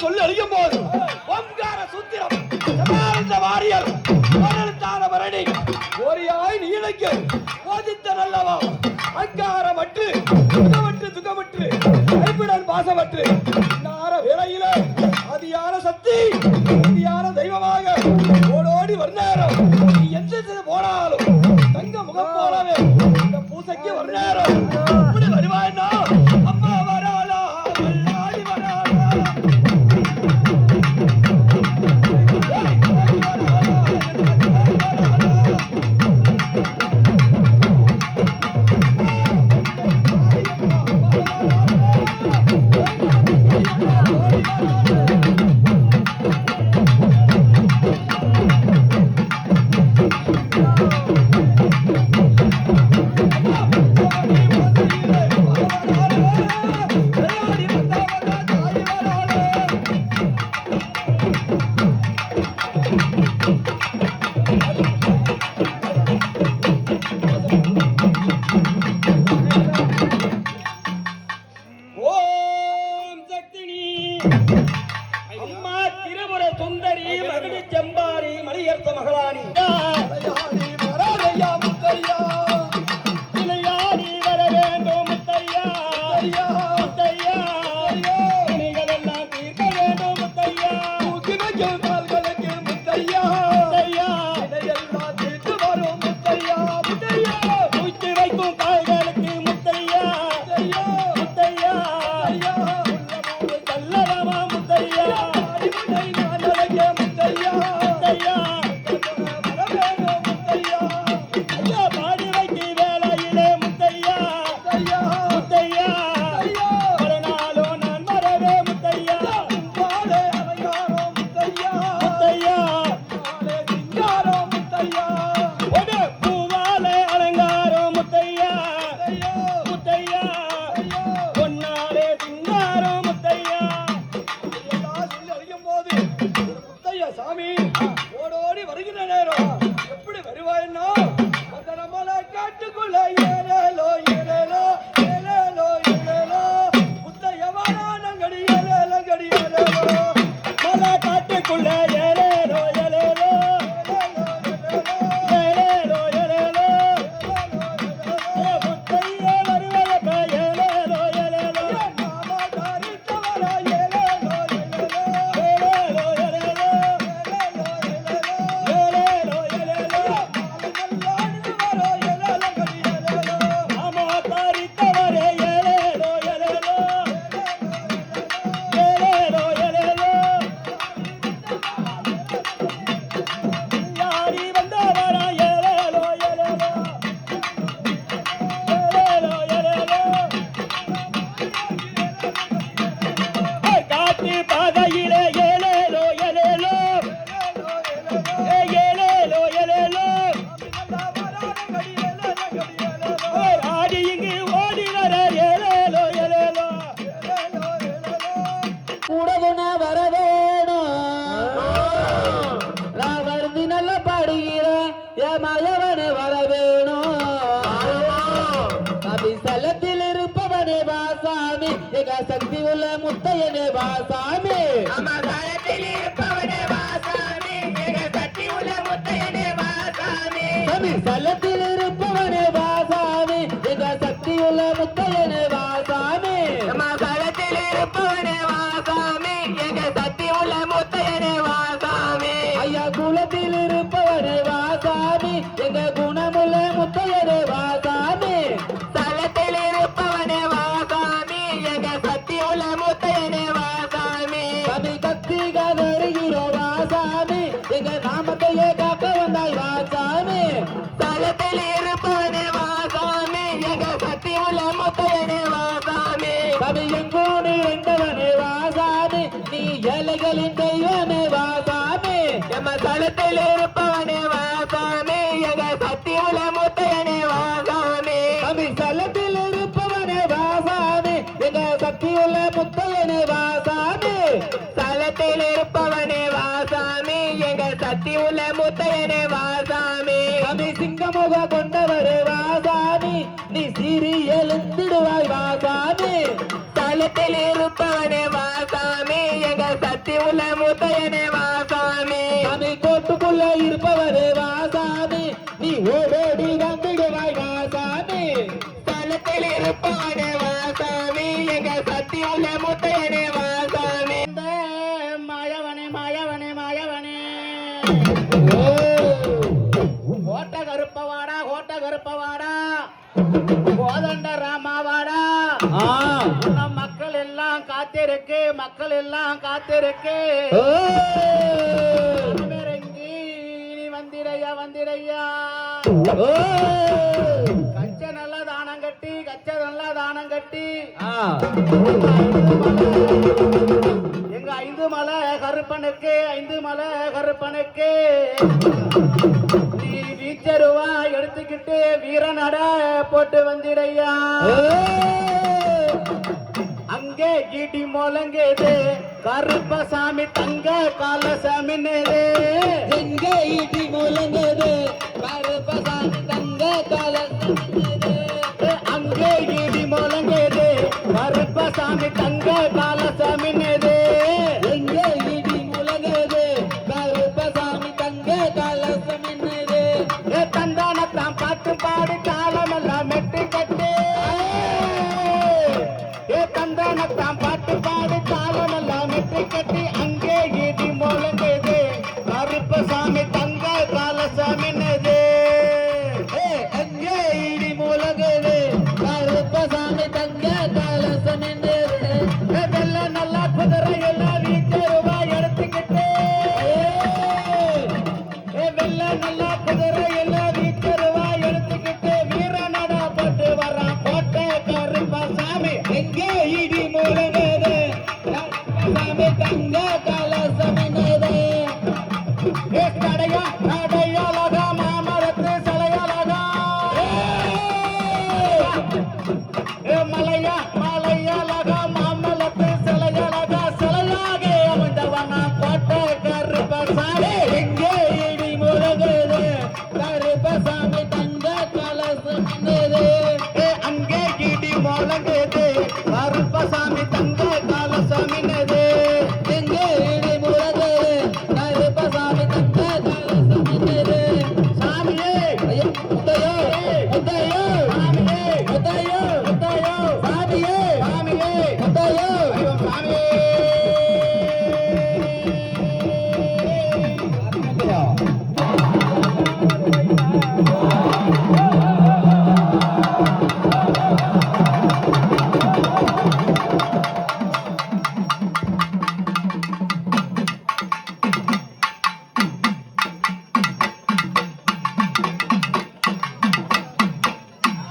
சொல்லி அழிக்கும் போது ஓம்கார சூத்திரம் வாரியல் பரணி ஓரியாய் நீலைக்கு போதித்த நல்லவா அங்காரமற்று துகமற்று கைப்பிடன் பாசமற்று நார வேளையில அதியான சக்தி அதியான தெய்வமாக ஓடோடி வர்ணேரம் நீ எந்த போனாலும் தங்க முகம் போலவே இந்த பூசைக்கு வர்ணேரம் இப்படி வருவாய்னா அம்மா வராளா வல்லாடி வராளா சக்தி உள்ள முத்தையனே வாசாமி அமகாரத்தில் இருப்பவனே வாசாமி சக்தி உள்ள முத்தையனே வாசாமி சலத்தில் இருப்பவனே வாசாமி எங்க சக்தி உள்ள முத்தையனே வாசாமி அமகாரத்தில் இருப்பவனே வாசாமி எங்க சக்தி உள்ள முத்தையனே வாசாமி ஐயா குலத்தில் இருப்பவனே வாசாமி எங்க குணமுள்ள முத்தையனே வாசாமி சலத்தில் இருப்பவனே வாசாமி எங்க சக்தி உள்ள முத்தையனே வாசாமி கவி கத்திக வருகிறோ வாசாமி எங்க நாமத்தையே காக்க வந்தாய் வாசாமி சலத்தில் இருப்பவனே வாசாமி எங்க சக்தி உள்ள முத்தையனே வாசாமி கவி எங்கூடு என்றவனே வாசாமி நீ ஏழைகளின் தெய்வமே வாசாமி எம்ம சலத்தில் இருப்பவனே வாசாமி எங்க சக்தி உள்ள முத்தையனே வாசாமி கவி சலத்தில் இருப்பவனே வாசாமி எங்க சக்தியுள்ள முத்தையனே வாசாமி சலத்தில் இருப்பவனே வாசாமி எங்க சக்தி உள்ள முத்தையனே வாசாமி கவி சிங்க சிங்கமுக கொண்டவர் வாசாமி நீ சீறி எழுந்திடுவாய் வாசாமி தலத்தில் இருப்பவனே வாசாமி எங்க சக்தி உள்ள முத்தையனே வாசாமி சாமி கோட்டுக்குள்ள இருப்பவர் வாசாமி நீ ஓடோடி வந்துடுவாய் வாசாமி தலத்தில் இருப்பவனே வாசாமி எங்க சக்தி உள்ள முத்தையனே வாசாமி மாயவனே மாயவனே மாயவனே கோட்ட கருப்பவாடா கோட்ட கருப்பவாடா கோதண்ட ராமாவாடா நம் மக்கள் எல்லாம் காத்திருக்கு மக்கள் எல்லாம் காத்திருக்கு இறங்கி நீ வந்திரையா வந்திரையா கச்ச நல்லா தானம் கட்டி கச்ச நல்லா தானம் கட்டி எங்க 5 மலை கருப்பனுக்கு 5 மலை கருப்பனுக்கு நீ வீச்சருவா எடுத்துக்கிட்டு வீரநட போட்டு வந்திடையா அங்கே இடி முழங்குது கருப்பசாமி தங்க காலசாமி எங்க இடி முழங்குது கருப்பசாமி தங்க காலசாமி அங்கே இடி முழங்குது கருப்பசாமி தங்க காலசாமி எங்க இடி முழங்குது கருப்பசாமி தங்க காலசாமி தந்தானத்தான் பாட்டு பாடி காலமெல்லாம் மெட்டு கட்டு தந்தானத்தான் பாட்டு பாடி காலமெல்லாம் மெட்டு கட்டி அங்கே இடி முழங்குது கருப்பசாமி தங்க காலசாமி அங்கே இடி முழங்குது கருப்பசாமி தங்க காலசாமி வெள்ள நல்லா குதிரை எல்லாம் வீச்சருவா எடுத்துக்கிட்டு வெள்ள நல்லா குதிரை எல்லாம் வீச்சருவா எடுத்துக்கிட்டு வீரநடா போட்டு வர்றான் கோட்டை கருப்பசாமி எங்கே இடி முழங்குது கருப்பசாமி தங்க காலசாமி கடையா கடையாலகா மாமரத்து சலையாலகா மலையா மலையாலகா மாமலத்து சிலையலகா சிலையாக அமைந்தவனா கோட்டை கருப்பசாமி எங்கே இடி முழங்குது கருப்பசாமி தங்க கலசம் அங்கே இடி முழங்கு